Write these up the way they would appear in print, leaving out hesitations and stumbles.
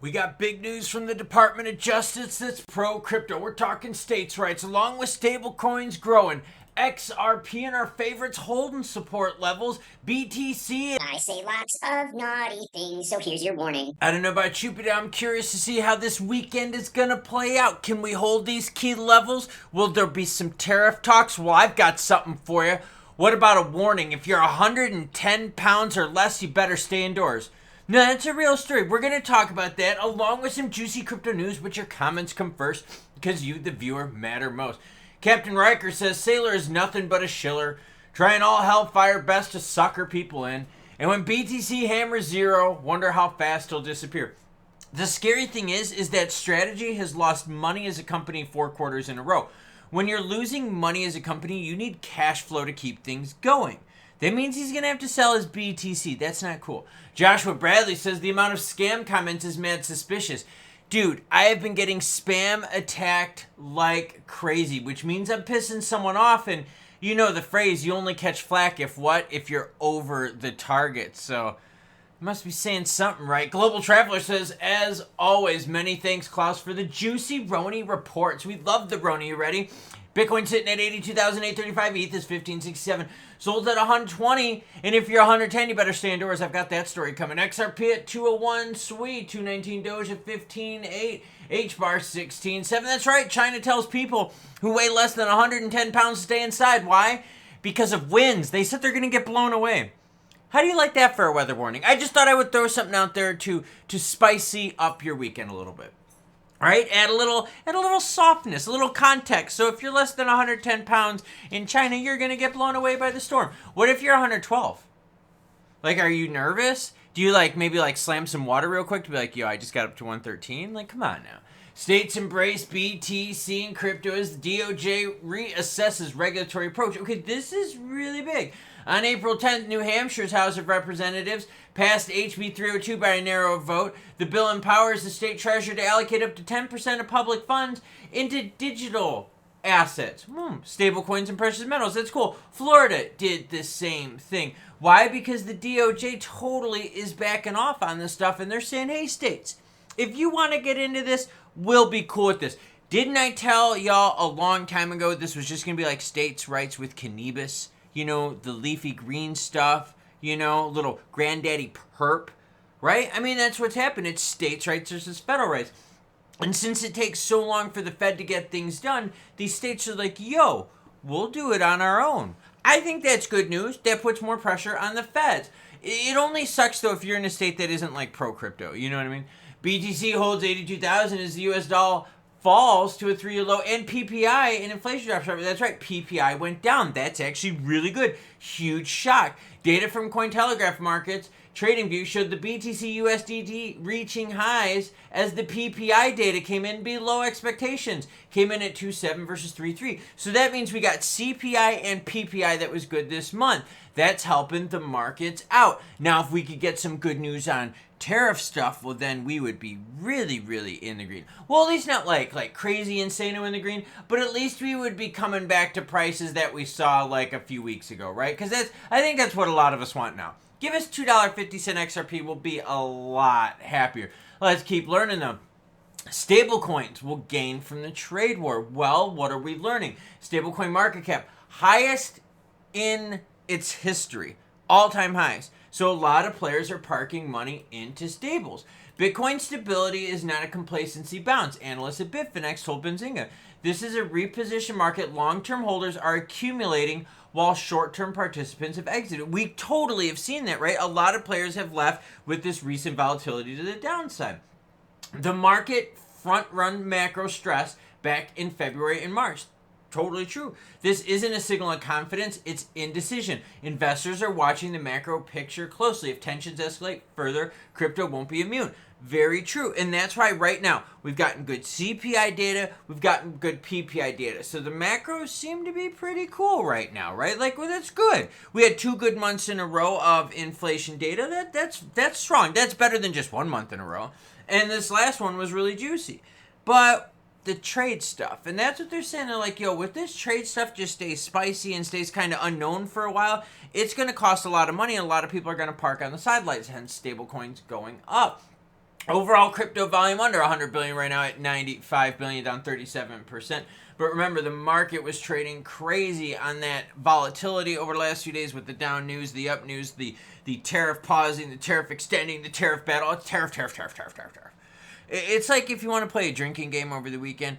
We got big news from the Department of Justice that's pro-crypto. We're talking states' rights, along with stablecoins growing. XRP and our favorites holding support levels. BTC. I say lots of naughty things, so here's your warning. I don't know about you, but I'm curious to see how this weekend is going to play out. Can we hold these key levels? Will there be some tariff talks? Well, I've got something for you. What about a warning? If you're 110 pounds or less, you better stay indoors. No, that's a real story. We're going to talk about that along with some juicy crypto news, but your comments come first because you, the viewer, matter most. Captain Riker says Sailor is nothing but a shiller, trying all hellfire best to sucker people in. And when BTC hammers zero, wonder how fast he'll disappear. The scary thing is that strategy has lost money as a company 4 quarters in a row. When you're losing money as a company, you need cash flow to keep things going. That means he's going to have to sell his BTC. That's not cool. Joshua Bradley says the amount of scam comments is mad suspicious. Dude, I have been getting spam attacked like crazy, which means I'm pissing someone off. And you know the phrase, you only catch flack if what? If you're over the target. So, I must be saying something right. Global Traveler says, as always, many thanks, Klaus, for the juicy Roni reports. We love the Roni. You ready? Bitcoin sitting at 82,835. ETH is 1567. Sold at 120. And if you're 110, you better stay indoors. I've got that story coming. XRP at 201. Sweet. 219 Doge at 15.8. Hbar 16.7. That's right. China tells people who weigh less than 110 pounds to stay inside. Why? Because of winds. They said they're going to get blown away. How do you like that for a weather warning? I just thought I would throw something out there to spicy up your weekend a little bit. All right, add a little softness, a little context. So if you're less than 110 pounds in China, you're going to get blown away by the storm. What if you're 112? Like, are you nervous? Do you maybe slam some water real quick to be like, yo, I just got up to 113? Like, come on now. States embrace BTC and crypto as the DOJ reassesses regulatory approach. Okay, this is really big. On April 10th, New Hampshire's House of Representatives passed HB 302 by a narrow vote. The bill empowers the state treasurer to allocate up to 10% of public funds into digital assets. Stablecoins and precious metals. That's cool. Florida did the same thing. Why? Because the DOJ totally is backing off on this stuff, and they're saying, hey, states, if you want to get into this, we'll be cool with this. Didn't I tell y'all a long time ago this was just going to be like states' rights with cannabis? You know, the leafy green stuff, you know, little granddaddy perp, right? I mean, that's what's happened. It's states' rights versus federal rights. And since it takes so long for the Fed to get things done, these states are like, yo, we'll do it on our own. I think that's good news. That puts more pressure on the Feds. It only sucks, though, if you're in a state that isn't like pro-crypto. You know what I mean? BTC holds 82,000 as the U.S. dollar falls to a 3-year low, and PPI and inflation drops. That's right, PPI went down. That's actually really good. Huge shock. Data from Cointelegraph Markets TradingView showed the BTC USDT reaching highs as the PPI data came in below expectations. Came in at 2.7 versus 3.3. So that means we got CPI and PPI that was good this month. That's helping the markets out. Now, if we could get some good news on tariff stuff, well, then we would be really, really in the green. Well, at least not like crazy insano in the green, but at least we would be coming back to prices that we saw like a few weeks ago, right? Because I think that's what a lot of us want now. Give us $2.50 XRP, we'll be a lot happier. Let's keep learning them. Stablecoins will gain from the trade war. Well, what are we learning? Stablecoin market cap, highest in its history, all-time highs. So a lot of players are parking money into stables. Bitcoin stability is not a complacency bounce. Analysts at Bitfinex told Benzinga. This is a reposition market. Long-term holders are accumulating while short-term participants have exited. We totally have seen that, right? A lot of players have left with this recent volatility to the downside. The market front-run macro stress back in February and March. Totally true. This isn't a signal of confidence, it's indecision. Investors are watching the macro picture closely. If tensions escalate further, crypto won't be immune. Very true. And that's why right now we've gotten good CPI data, we've gotten good PPI data. So the macros seem to be pretty cool right now, right? Well, that's good. We had 2 good months in a row of inflation data. That's strong. That's better than just 1 month in a row. And this last one was really juicy. But the trade stuff, and that's what they're saying. They're like, yo, if this trade stuff just stays spicy and stays kind of unknown for a while, it's going to cost a lot of money, and a lot of people are going to park on the sidelines, hence stablecoins going up. Overall crypto volume under 100 billion right now at 95 billion, down 37%. But remember, the market was trading crazy on that volatility over the last few days with the down news, the up news, the tariff pausing, the tariff extending, the tariff battle. It's tariff, tariff, tariff, tariff, tariff, tariff. It's like if you want to play a drinking game over the weekend,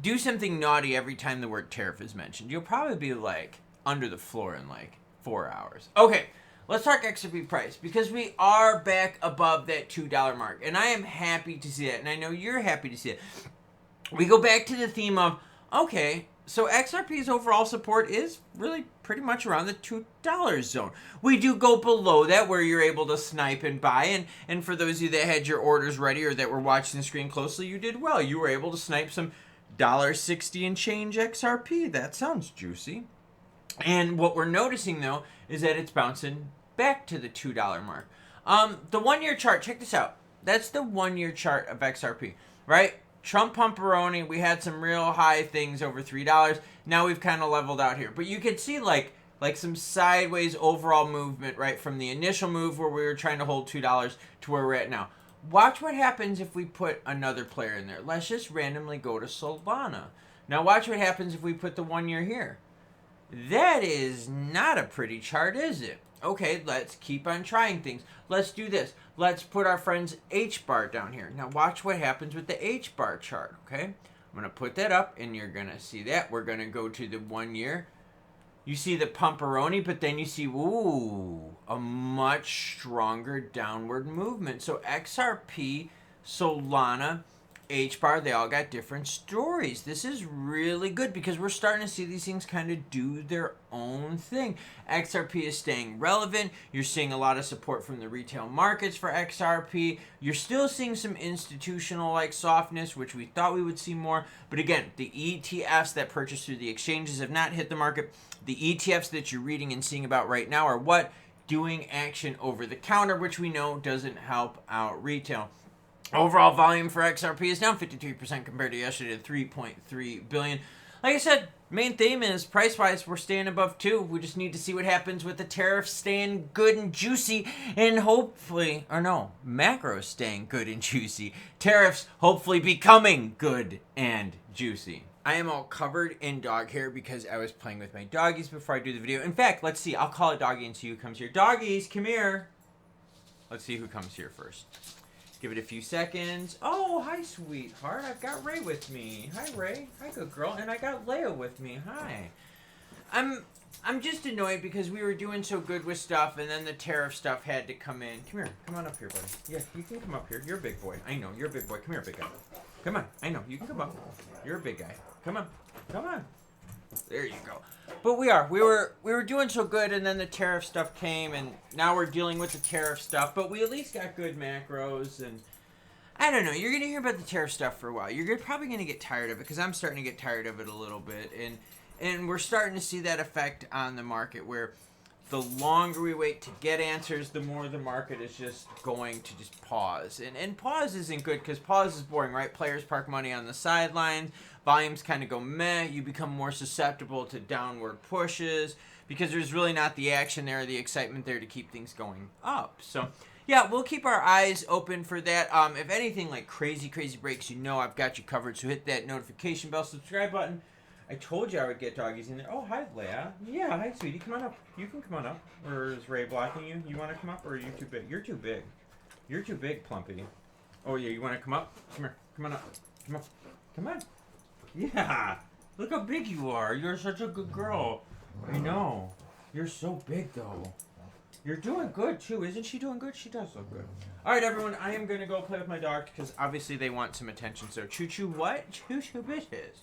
do something naughty every time the word tariff is mentioned. You'll probably be like under the floor in like 4 hours. Okay. Let's talk XRP price, because we are back above that $2 mark, and I am happy to see that, and I know you're happy to see it. We go back to the theme of, okay, so XRP's overall support is really pretty much around the $2 zone. We do go below that where you're able to snipe and buy, and for those of you that had your orders ready or that were watching the screen closely, you did well. You were able to snipe some $1.60 and change XRP. That sounds juicy. And what we're noticing, though, is that it's bouncing back to the $2 mark. The 1 year chart, check this out. That's the 1 year chart of XRP, right? Trump pumperoni, we had some real high things over $3. Now we've kind of leveled out here. But you can see like some sideways overall movement, right? From the initial move where we were trying to hold $2 to where we're at now. Watch what happens if we put another player in there. Let's just randomly go to Solana. Now watch what happens if we put the 1 year here. That is not a pretty chart, is it? Okay, let's keep on trying things. Let's do this. Let's put our friend's Hbar down here. Now watch what happens with the Hbar chart, okay? I'm going to put that up, and you're going to see that. We're going to go to the 1 year. You see the pumperoni, but then you see, ooh, a much stronger downward movement. So XRP, Solana, Hbar, they all got different stories. This is really good because we're starting to see these things kind of do their own thing. XRP is staying relevant. You're seeing a lot of support from the retail markets for XRP. You're still seeing some institutional like softness, which we thought we would see more. But again, the ETFs that purchase through the exchanges have not hit the market. The ETFs that you're reading and seeing about right now are what? Doing action over the counter, which we know doesn't help out retail. Overall volume for XRP is down 53% compared to yesterday to 3.3 billion. Like I said, main theme is price-wise, we're staying above 2. We just need to see what happens with the tariffs staying good and juicy, and hopefully, or no, macro staying good and juicy. Tariffs hopefully becoming good and juicy. I am all covered in dog hair because I was playing with my doggies before I do the video. In fact, let's see. I'll call a doggy and see who comes here. Doggies, come here. Let's see who comes here first. Give it a few seconds. Oh, hi, sweetheart. I've got Ray with me. Hi, Ray. Hi, good girl. And I got Leia with me. Hi. I'm just annoyed because we were doing so good with stuff, and then the tariff stuff had to come in. Come here. Come on up here, buddy. Yeah, you can come up here. You're a big boy. I know. You're a big boy. Come here, big guy. Come on. I know. You can come up. You're a big guy. Come on. Come on. There you go. But we were doing so good, and then the tariff stuff came, and now we're dealing with the tariff stuff. But we at least got good macros, and I don't know. You're gonna hear about the tariff stuff for a while. You're probably gonna get tired of it because I'm starting to get tired of it a little bit, and we're starting to see that effect on the market where the longer we wait to get answers, the more the market is just going to just pause. And pause isn't good because pause is boring, right? Players park money on the sidelines. Volumes kind of go meh. You become more susceptible to downward pushes because there's really not the action there, the excitement there to keep things going up. So, yeah, we'll keep our eyes open for that. If anything like crazy breaks, you know I've got you covered. So hit that notification bell, subscribe button. I told you I would get doggies in there. Oh, hi, Leia. Yeah, hi, sweetie. Come on up. You can come on up. Or is Ray blocking you? You want to come up, or are you too big? You're too big. You're too big, Plumpy. Oh, yeah, you want to come up? Come here. Come on up. Come up. Come on. Yeah. Look how big you are. You're such a good girl. I know. You're so big, though. You're doing good, too. Isn't she doing good? She does look good. All right, everyone. I am going to go play with my dogs because obviously they want some attention. So, choo-choo what? Choo-choo bitches.